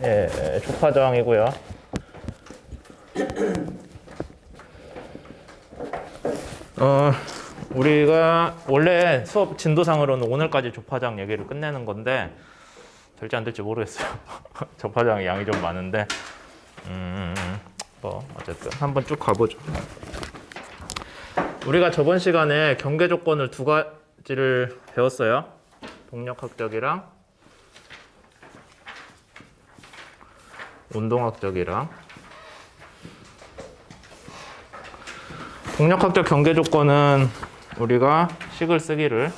예, 조파저항이고요. 우리가 원래 수업 진도상으로는 오늘까지 조파저항 얘기를 끝내는 건데 될지 안 될지 모르겠어요. 조파저항 양이 좀 많은데 뭐 어쨌든 한번 쭉 가보죠. 우리가 저번 시간에 경계 조건을 두 가지를 배웠어요. 동력학적이랑 운동학적이랑. 동력학적 경계 조건은 우리가 식을 쓰기를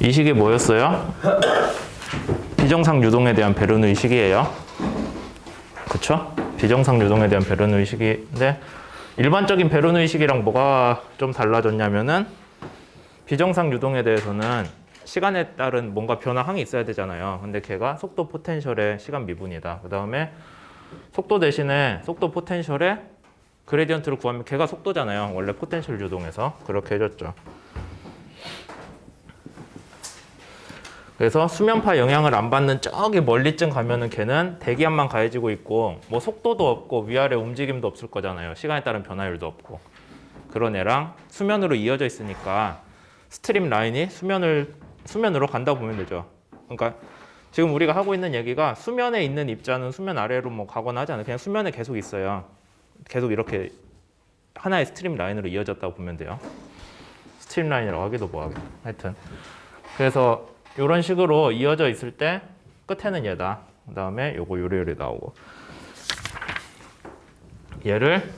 이 식이 뭐였어요? 비정상 유동에 대한 베르누이 식이에요. 그쵸? 비정상 유동에 대한 베르누이 식인데 일반적인 베르누이 식이랑 뭐가 좀 달라졌냐면은 비정상 유동에 대해서는 시간에 따른 뭔가 변화항이 있어야 되잖아요. 근데 걔가 속도 포텐셜의 시간 미분이다. 그 다음에 속도 대신에 속도 포텐셜의 그레디언트를 구하면 걔가 속도잖아요. 원래 포텐셜 유동에서 그렇게 해줬죠. 그래서 수면파 영향을 안 받는 저기 멀리쯤 가면은 걔는 대기압만 가해지고 있고 뭐 속도도 없고 위아래 움직임도 없을 거잖아요. 시간에 따른 변화율도 없고. 그런 애랑 수면으로 이어져 있으니까 스트림 라인이 수면으로 간다고 보면 되죠. 그러니까 지금 우리가 하고 있는 얘기가 수면에 있는 입자는 수면 아래로 뭐 가거나 하지 않아요. 그냥 수면에 계속 있어요. 계속 이렇게 하나의 스트림 라인으로 이어졌다고 보면 돼요. 스트림 라인이라고 하기도 뭐하게. 하여튼 그래서 이런 식으로 이어져 있을 때 끝에는 얘다. 그 다음에 요거 요리 나오고. 얘를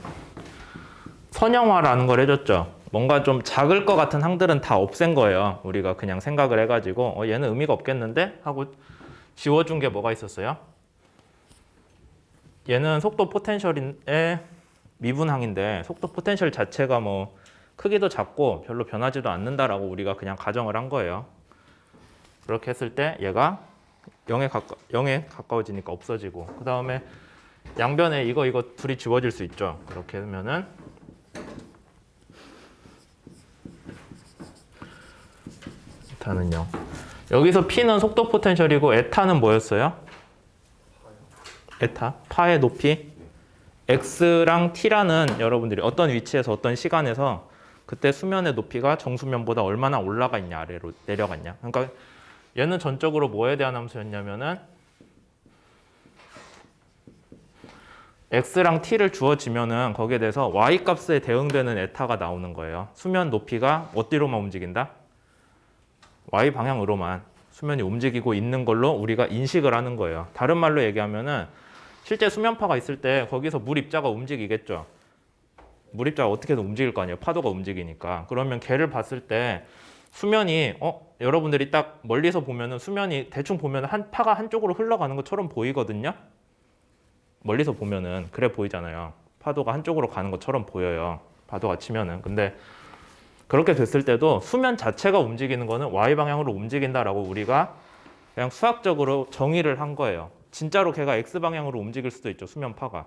선형화라는 걸 해줬죠. 뭔가 좀 작을 것 같은 항들은 다 없앤 거예요. 우리가 그냥 생각을 해가지고 얘는 의미가 없겠는데? 하고 지워준 게 뭐가 있었어요? 얘는 속도 포텐셜의 미분항인데 속도 포텐셜 자체가 뭐 크기도 작고 별로 변하지도 않는다라고 우리가 그냥 가정을 한 거예요. 그렇게 했을 때 얘가 0에 가까워지니까 없어지고 그 다음에 양변에 이거 둘이 지워질 수 있죠. 그렇게 하면은 에타는 0. 여기서 P는 속도 포텐셜이고 에타는 뭐였어요? 에타, 파의 높이. X랑 T라는 여러분들이 어떤 위치에서 어떤 시간에서 그때 수면의 높이가 정수면보다 얼마나 올라가 있냐 아래로 내려갔냐. 그러니까 얘는 전적으로 뭐에 대한 함수였냐면은 x랑 t를 주어지면은 거기에 대해서 y 값에 대응되는 에타가 나오는 거예요. 수면 높이가 어디로만 움직인다? y 방향으로만 수면이 움직이고 있는 걸로 우리가 인식을 하는 거예요. 다른 말로 얘기하면은 실제 수면파가 있을 때 거기서 물 입자가 움직이겠죠. 물 입자가 어떻게든 움직일 거 아니에요. 파도가 움직이니까. 그러면 걔를 봤을 때 수면이 여러분들이 딱 멀리서 보면은 수면이 대충 보면 파가 한쪽으로 흘러가는 것처럼 보이거든요. 멀리서 보면은 그래 보이잖아요. 파도가 한쪽으로 가는 것처럼 보여요. 파도가 치면은. 근데 그렇게 됐을 때도 수면 자체가 움직이는 거는 y 방향으로 움직인다라고 우리가 그냥 수학적으로 정의를 한 거예요. 진짜로 걔가 x 방향으로 움직일 수도 있죠. 수면파가.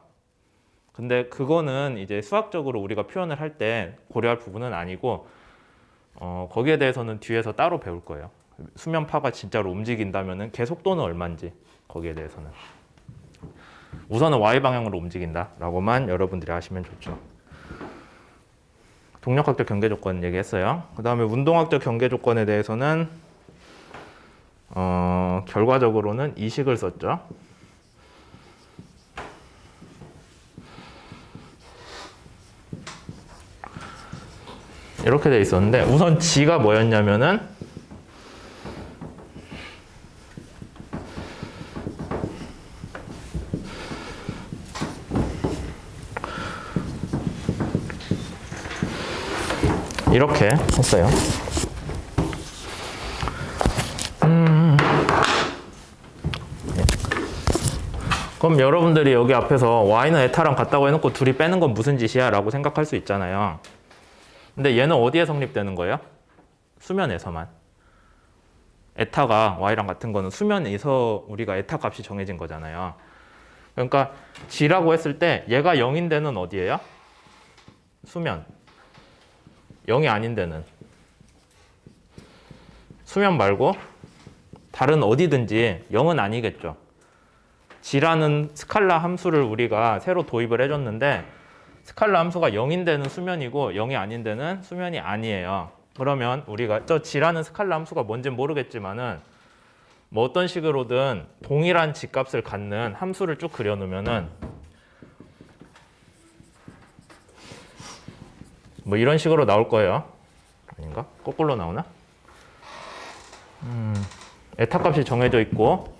근데 그거는 이제 수학적으로 우리가 표현을 할 때 고려할 부분은 아니고 거기에 대해서는 뒤에서 따로 배울 거예요. 수면파가 진짜로 움직인다면은 걔 속도는 얼마인지 거기에 대해서는 우선은 y 방향으로 움직인다라고만 여러분들이 아시면 좋죠. 동력학적 경계 조건 얘기했어요. 그 다음에 운동학적 경계 조건에 대해서는 결과적으로는 이 식을 썼죠. 이렇게 돼 있었는데 우선 G가 뭐였냐면은 이렇게 했어요. 그럼 여러분들이 여기 앞에서 y는 에타랑 같다고 해놓고 둘이 빼는 건 무슨 짓이야? 라고 생각할 수 있잖아요. 근데 얘는 어디에 성립되는 거예요? 수면에서만. 에타가 y랑 같은 거는 수면에서 우리가 에타 값이 정해진 거잖아요. 그러니까 g라고 했을 때 얘가 0인 데는 어디예요? 수면. 0이 아닌 데는 수면 말고 다른 어디든지 0은 아니겠죠. g라는 스칼라 함수를 우리가 새로 도입을 해줬는데 스칼라 함수가 0인 데는 수면이고 0이 아닌 데는 수면이 아니에요. 그러면 우리가 저 g라는 스칼라 함수가 뭔지는 모르겠지만은 뭐 어떤 식으로든 동일한 g값을 갖는 함수를 쭉 그려놓으면은 뭐 이런 식으로 나올 거예요. 아닌가? 거꾸로 나오나? 에타 값이 정해져 있고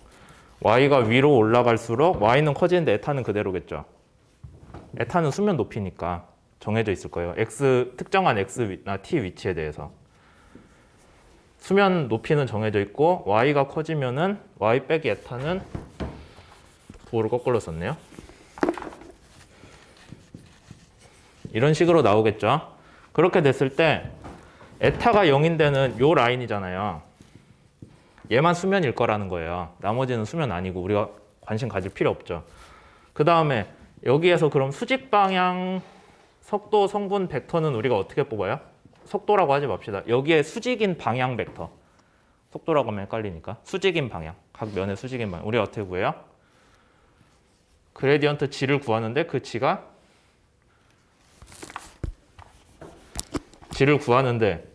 y가 위로 올라갈수록 y는 커지는데 에타는 그대로겠죠. 에타는 수면 높이니까 정해져 있을 거예요. x 특정한 x나 t 위치에 대해서 수면 높이는 정해져 있고 y가 커지면은 y 빼기 에타는 도를 거꾸로 썼네요. 이런 식으로 나오겠죠. 그렇게 됐을 때 에타가 0인 데는 요 라인이잖아요. 얘만 수면일 거라는 거예요. 나머지는 수면 아니고 우리가 관심 가질 필요 없죠. 그 다음에 여기에서 그럼 수직 방향 속도 성분 벡터는 우리가 어떻게 뽑아요? 속도라고 하지 맙시다. 여기에 수직인 방향 벡터. 속도라고 하면 헷갈리니까. 수직인 방향. 각 면의 수직인 방향. 우리가 어떻게 구해요? 그레디언트 g를 구하는데 그 g가 g를 구하는데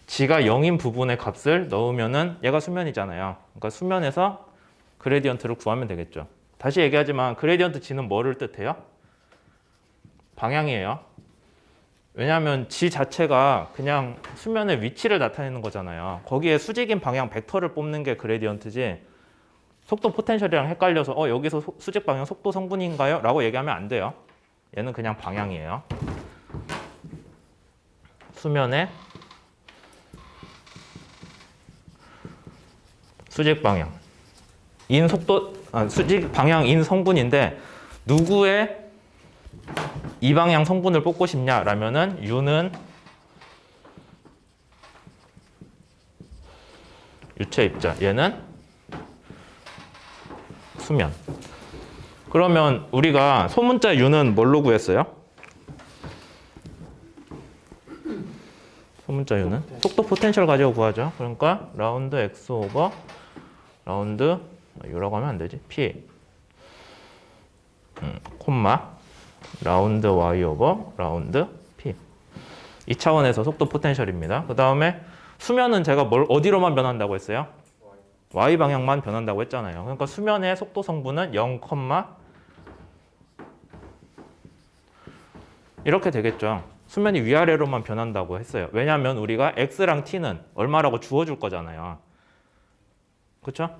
g가 0인 부분의 값을 넣으면은 얘가 수면이잖아요. 그러니까 수면에서 그레디언트를 구하면 되겠죠. 다시 얘기하지만 그레디언트 g는 뭐를 뜻해요? 방향이에요. 왜냐하면 g 자체가 그냥 수면의 위치를 나타내는 거잖아요. 거기에 수직인 방향 벡터를 뽑는 게 그레디언트지 속도 포텐셜이랑 헷갈려서 여기서 수직 방향 속도 성분인가요? 라고 얘기하면 안 돼요. 얘는 그냥 방향이에요. 수면의 수직 방향 인 속도 수직 방향 인 성분인데 누구의 이 방향 성분을 뽑고 싶냐라면은 u는 유체 입자, 얘는 수면. 그러면 우리가 소문자 u는 뭘로 구했어요? 소문자 u는 속도 포텐셜 가지고 구하죠. 그러니까 라운드 x 오버 라운드 u라고 하면 안 되지. p 콤마 라운드 y 오버 라운드 p. 이 차원에서 속도 포텐셜입니다. 그 다음에 수면은 제가 어디로만 변한다고 했어요? y 방향만 변한다고 했잖아요. 그러니까 수면의 속도 성분은 0, 이렇게 되겠죠. 수면이 위아래로만 변한다고 했어요. 왜냐하면 우리가 x랑 t는 얼마라고 주어줄 거잖아요. 그렇죠?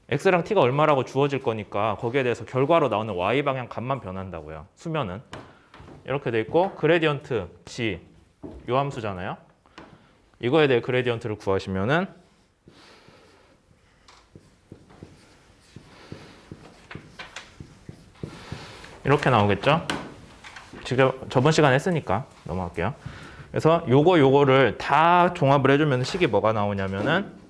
x랑 t가 얼마라고 주어질 거니까 거기에 대해서 결과로 나오는 y 방향 값만 변한다고요. 수면은. 이렇게 돼 있고 그레디언트 g 요 함수잖아요. 이거에 대해 그레디언트를 구하시면은 이렇게 나오겠죠? 지금 저번 시간에 했으니까 넘어갈게요. 그래서 요거를 다 종합을 해주면 식이 뭐가 나오냐면은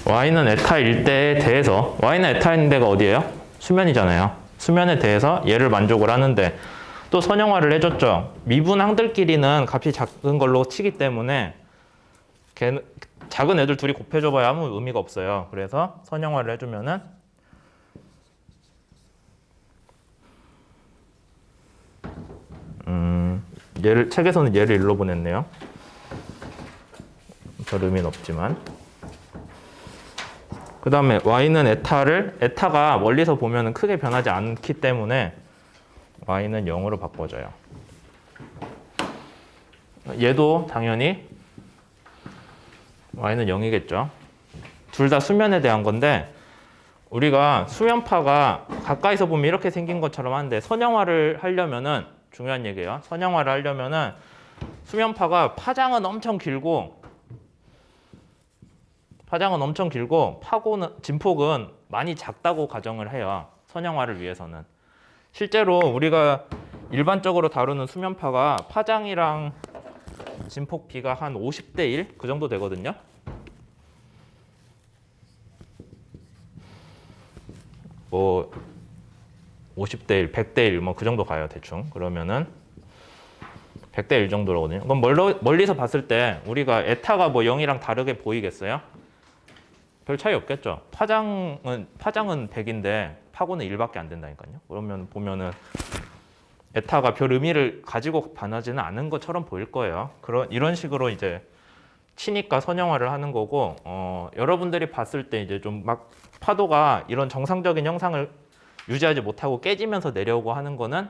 y는 에타일 때에 대해서 y는 에타인 데가 어디예요? 수면이잖아요. 수면에 대해서 얘를 만족을 하는데 또 선형화를 해줬죠. 미분항들끼리는 값이 작은 걸로 치기 때문에 작은 애들 둘이 곱해줘봐야 아무 의미가 없어요. 그래서 선형화를 해주면은 책에서는 얘를 일로 보냈네요. 별 의미는 없지만. 그 다음에 y는 에타가 멀리서 보면 크게 변하지 않기 때문에 y는 0으로 바꿔줘요. 얘도 당연히 y는 0이겠죠. 둘 다 수면에 대한 건데 우리가 수면파가 가까이서 보면 이렇게 생긴 것처럼 하는데 선형화를 하려면은 중요한 얘기예요. 선형화를 하려면은 수면파가 파장은 엄청 길고 파고는 진폭은 많이 작다고 가정을 해요. 선형화를 위해서는. 실제로 우리가 일반적으로 다루는 수면파가 파장이랑 진폭 비가 한 50대 1 그 정도 되거든요. 뭐 50대 1, 100대 1 뭐 그 정도 가요, 대충. 그러면은 100대 1 정도로거든요. 그럼 멀리서 봤을 때 우리가 에타가 뭐 0이랑 다르게 보이겠어요? 별 차이 없겠죠. 파장은 100인데 파고는 1밖에 안 된다니까요. 그러면 보면은 에타가 별 의미를 가지고 반하지는 않은 것처럼 보일 거예요. 이런 식으로 이제 치니까 선형화를 하는 거고, 여러분들이 봤을 때 이제 좀 막 파도가 이런 정상적인 형상을 유지하지 못하고 깨지면서 내려오고 하는 거는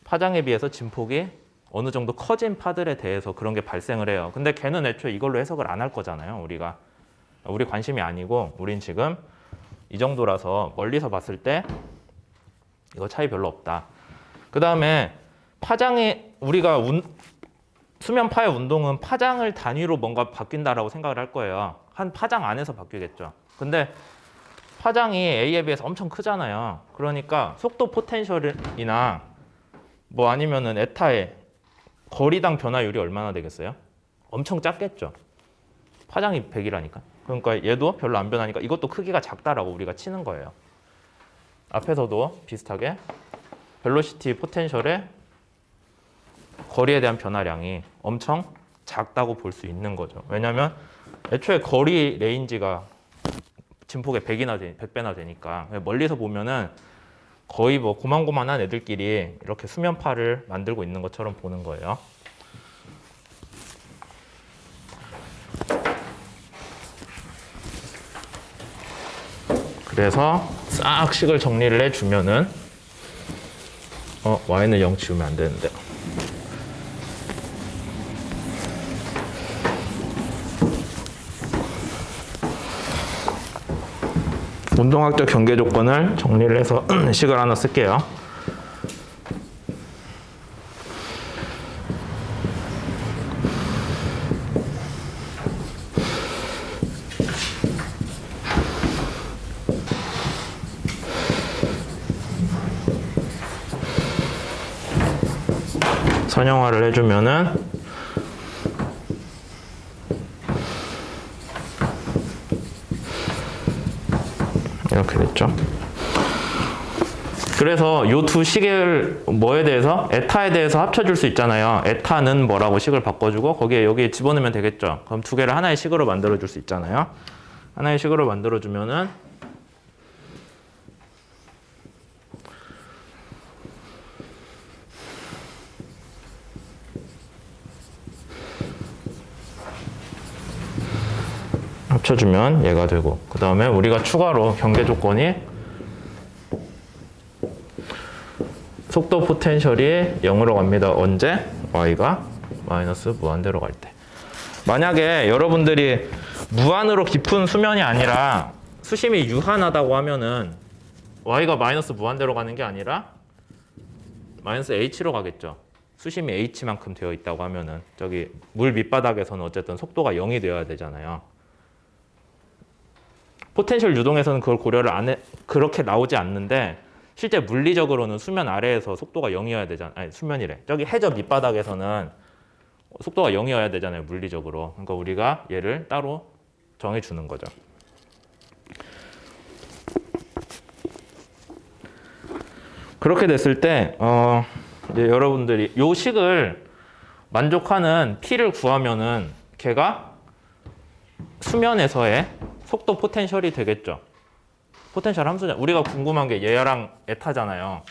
파장에 비해서 진폭이 어느 정도 커진 파들에 대해서 그런 게 발생을 해요. 근데 걔는 애초에 이걸로 해석을 안 할 거잖아요. 우리 관심이 아니고, 우린 지금 이 정도라서 멀리서 봤을 때 이거 차이 별로 없다. 그 다음에 우리가 수면파의 운동은 파장을 단위로 뭔가 바뀐다라고 생각을 할 거예요. 한 파장 안에서 바뀌겠죠. 근데 파장이 A에 비해서 엄청 크잖아요. 그러니까 속도 포텐셜이나 뭐 아니면은 에타의 거리당 변화율이 얼마나 되겠어요? 엄청 작겠죠. 파장이 100이라니까. 그러니까 얘도 별로 안 변하니까 이것도 크기가 작다라고 우리가 치는 거예요. 앞에서도 비슷하게 벨로시티 포텐셜의 거리에 대한 변화량이 엄청 작다고 볼 수 있는 거죠. 왜냐하면 애초에 거리 레인지가 진폭의 100배나 되니까 멀리서 보면은 거의 뭐 고만고만한 애들끼리 이렇게 수면파를 만들고 있는 것처럼 보는 거예요. 그래서 싹 식을 정리를 해주면은 y는 0 지우면 안 되는데. 운동학적 경계 조건을 정리를 해서 식을 하나 쓸게요. 선형화를 해주면은 이렇게 됐죠. 그래서 이 두 식을 뭐에 대해서? 에타에 대해서 합쳐줄 수 있잖아요. 에타는 뭐라고 식을 바꿔주고 거기에 여기 집어넣으면 되겠죠. 그럼 두 개를 하나의 식으로 만들어줄 수 있잖아요. 하나의 식으로 만들어주면은 합쳐주면 얘가 되고, 그 다음에 우리가 추가로 경계 조건이 속도 포텐셜이 0으로 갑니다. 언제? y가 마이너스 무한대로 갈 때. 만약에 여러분들이 무한으로 깊은 수면이 아니라 수심이 유한하다고 하면은 y가 마이너스 무한대로 가는 게 아니라 마이너스 h로 가겠죠. 수심이 h만큼 되어 있다고 하면은 저기 물 밑바닥에서는 어쨌든 속도가 0이 되어야 되잖아요. 포텐셜 유동에서는 그걸 고려를 안 해, 그렇게 나오지 않는데 실제 물리적으로는 수면 아래에서 속도가 0이어야 되잖아요. 아니, 수면이래. 저기 해저 밑바닥에서는 속도가 0이어야 되잖아요. 물리적으로. 그러니까 우리가 얘를 따로 정해주는 거죠. 그렇게 됐을 때 이제 여러분들이 요 식을 만족하는 P를 구하면은 걔가 수면에서의 속도 포텐셜이 되겠죠. 포텐셜 함수냐. 우리가 궁금한 게 얘랑 에타잖아요.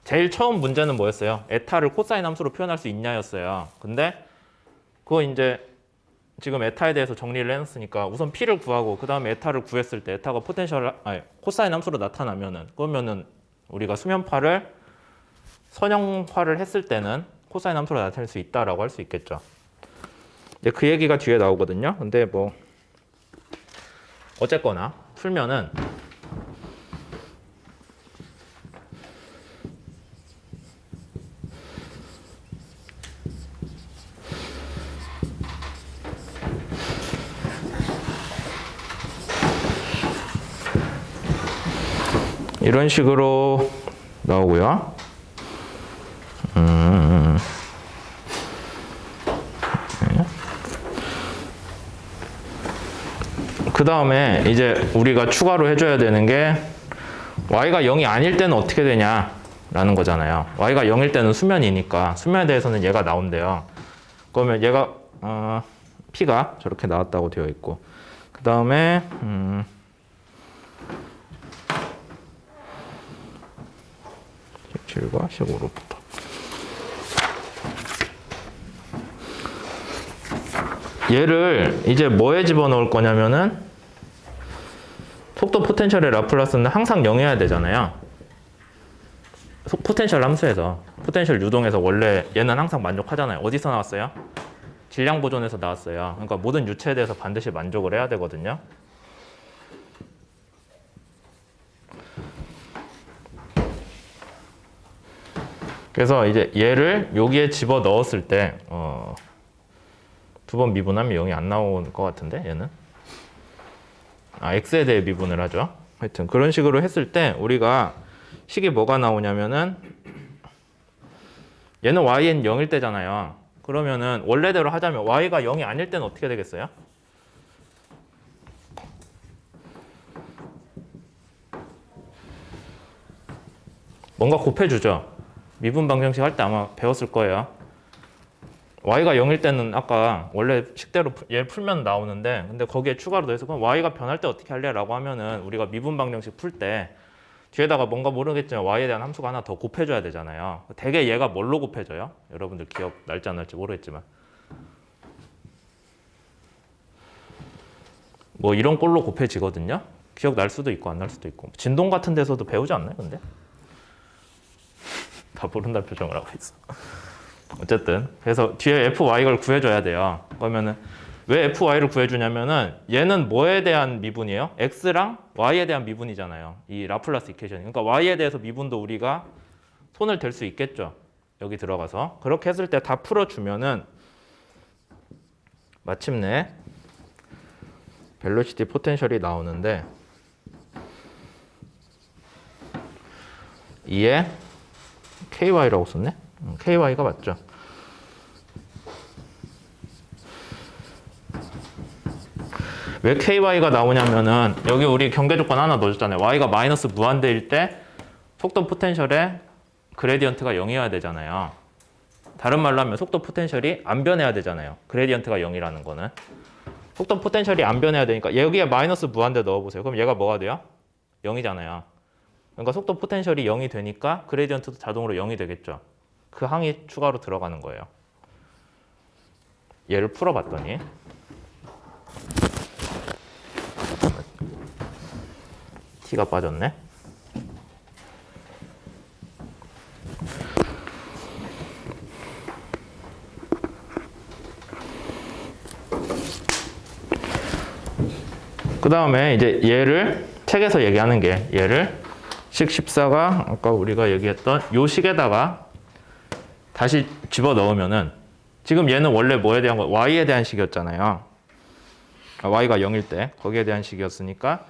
제일 처음 문제는 뭐였어요? 에타를 코사인 함수로 표현할 수 있냐였어요. 근데 그거 이제 지금 에타에 대해서 정리를 해놨으니까 우선 P를 구하고 그 다음에 에타를 구했을 때 에타가 코사인 함수로 나타나면은 그러면은 우리가 수면파를 선형화를 했을 때는 코사인 함수로 나타낼 수 있다라고 할 수 있겠죠. 이제 그 얘기가 뒤에 나오거든요. 근데 뭐 어쨌거나 풀면은 이런 식으로 나오고요. 그 다음에 이제 우리가 추가로 해줘야 되는 게 y가 0이 아닐 때는 어떻게 되냐라는 거잖아요. y가 0일 때는 수면이니까 수면에 대해서는 얘가 나온대요. 그러면 얘가 p가 저렇게 나왔다고 되어 있고, 그 다음에 17과 15로부터 얘를 이제 뭐에 집어넣을 거냐면은 속도 포텐셜의 라플라스는 항상 0이어야 되잖아요. 포텐셜 함수에서, 포텐셜 유동에서 원래 얘는 항상 만족하잖아요. 어디서 나왔어요? 질량 보존에서 나왔어요. 그러니까 모든 유체에 대해서 반드시 만족을 해야 되거든요. 그래서 이제 얘를 여기에 집어 넣었을 때 두 번 미분하면 0이 안 나올 것 같은데, 얘는 x에 대해 미분을 하죠. 하여튼 그런 식으로 했을 때 우리가 식이 뭐가 나오냐면은 얘는 y는 0일 때잖아요. 그러면은 원래대로 하자면 y가 0이 아닐 때는 어떻게 되겠어요? 뭔가 곱해주죠. 미분 방정식 할 때 아마 배웠을 거예요. y가 0일 때는 아까 원래 식대로 얘 풀면 나오는데, 근데 거기에 추가로 더해서 그럼 y가 변할 때 어떻게 할래? 라고 하면은 우리가 미분 방정식 풀 때 뒤에다가 뭔가 모르겠지만 y에 대한 함수가 하나 더 곱해줘야 되잖아요. 대개 얘가 뭘로 곱해져요? 여러분들 기억 날지 안 날지 모르겠지만 뭐 이런 꼴로 곱해지거든요. 기억 날 수도 있고 안 날 수도 있고. 진동 같은 데서도 배우지 않나요? 근데 다 모른다는 표정을 하고 있어. 어쨌든 그래서 뒤에 fy를 구해줘야 돼요. 그러면은 왜 fy를 구해주냐면은 얘는 뭐에 대한 미분이에요? x랑 y에 대한 미분이잖아요. 이 라플라스 이퀘이션. 그러니까 y에 대해서 미분도 우리가 손을 댈 수 있겠죠. 여기 들어가서 그렇게 했을 때 다 풀어주면은 마침내 벨로시티 포텐셜이 나오는데, 이에 ky라고 썼네? ky가 맞죠? 왜 ky가 나오냐면은 여기 우리 경계 조건 하나 넣어줬잖아요. y가 마이너스 무한대일 때 속도 포텐셜의 그레디언트가 0이어야 되잖아요. 다른 말로 하면 속도 포텐셜이 안 변해야 되잖아요. 그레디언트가 0이라는 거는. 속도 포텐셜이 안 변해야 되니까 여기에 마이너스 무한대 넣어보세요. 그럼 얘가 뭐가 돼요? 0이잖아요. 그러니까 속도 포텐셜이 0이 되니까 그레디언트도 자동으로 0이 되겠죠. 그 항이 추가로 들어가는 거예요. 얘를 풀어봤더니 t가 빠졌네. 그 다음에 이제 얘를 책에서 얘기하는 게, 얘를 식 14가 아까 우리가 얘기했던 요 식에다가 다시 집어 넣으면은, 지금 얘는 원래 뭐에 대한 거, y에 대한 식이었잖아요. y가 0일 때 거기에 대한 식이었으니까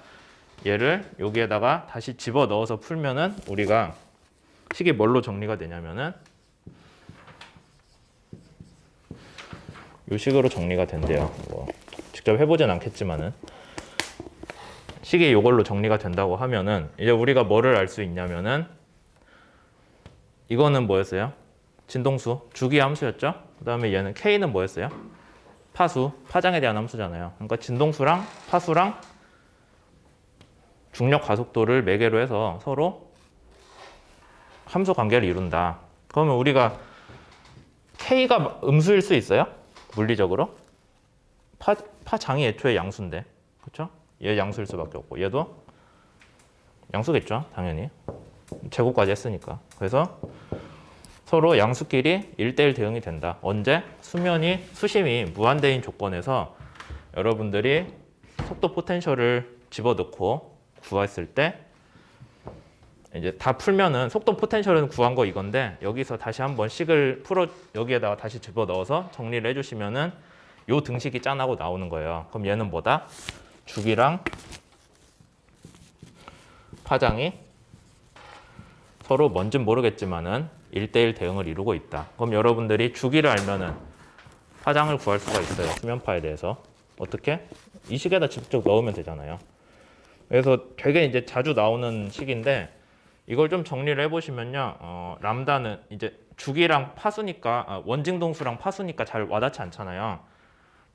얘를 여기에다가 다시 집어 넣어서 풀면은 우리가 식이 뭘로 정리가 되냐면은 요 식으로 정리가 된대요. 뭐 직접 해보진 않겠지만은 식이 요걸로 정리가 된다고 하면은 이제 우리가 뭐를 알 수 있냐면은, 이거는 뭐였어요? 진동수, 주기 함수였죠? 그 다음에 얘는 K는 뭐였어요? 파수, 파장에 대한 함수잖아요. 그러니까 진동수랑 파수랑 중력 가속도를 매개로 해서 서로 함수 관계를 이룬다. 그러면 우리가 K가 음수일 수 있어요? 물리적으로? 파장이 애초에 양수인데, 그렇죠? 얘 양수일 수밖에 없고 얘도 양수겠죠, 당연히. 제곱까지 했으니까. 그래서 서로 양수끼리 1대1 대응이 된다. 언제? 수심이 무한대인 조건에서 여러분들이 속도 포텐셜을 집어넣고 구했을 때 이제 다 풀면은 속도 포텐셜은 구한 거 이건데, 여기서 다시 한번 식을 풀어 여기에다가 다시 집어넣어서 정리를 해주시면은 요 등식이 짠하고 나오는 거예요. 그럼 얘는 뭐다? 주기랑 파장이 서로 뭔진 모르겠지만은 1대1 대응을 이루고 있다. 그럼 여러분들이 주기를 알면은 파장을 구할 수가 있어요. 수면파에 대해서. 어떻게? 이 식에다 직접 넣으면 되잖아요. 그래서 되게 이제 자주 나오는 식인데 이걸 좀 정리를 해보시면요. 람다는 이제 주기랑 파수니까 원징동수랑 파수니까 잘 와닿지 않잖아요.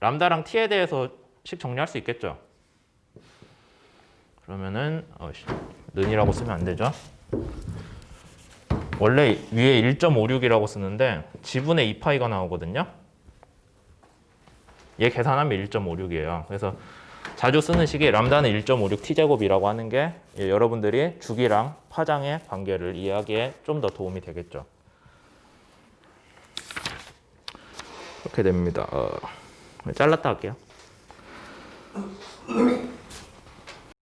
람다랑 t에 대해서 식 정리할 수 있겠죠. 그러면은 는이라고 쓰면 안 되죠. 원래 위에 1.56이라고 쓰는데 지분의 2파이가 나오거든요. 얘 계산하면 1.56이에요. 그래서 자주 쓰는 식이 람다는 1.56 t제곱이라고 하는 게 여러분들이 주기랑 파장의 관계를 이해하기에 좀 더 도움이 되겠죠. 이렇게 됩니다. 잘랐다 할게요.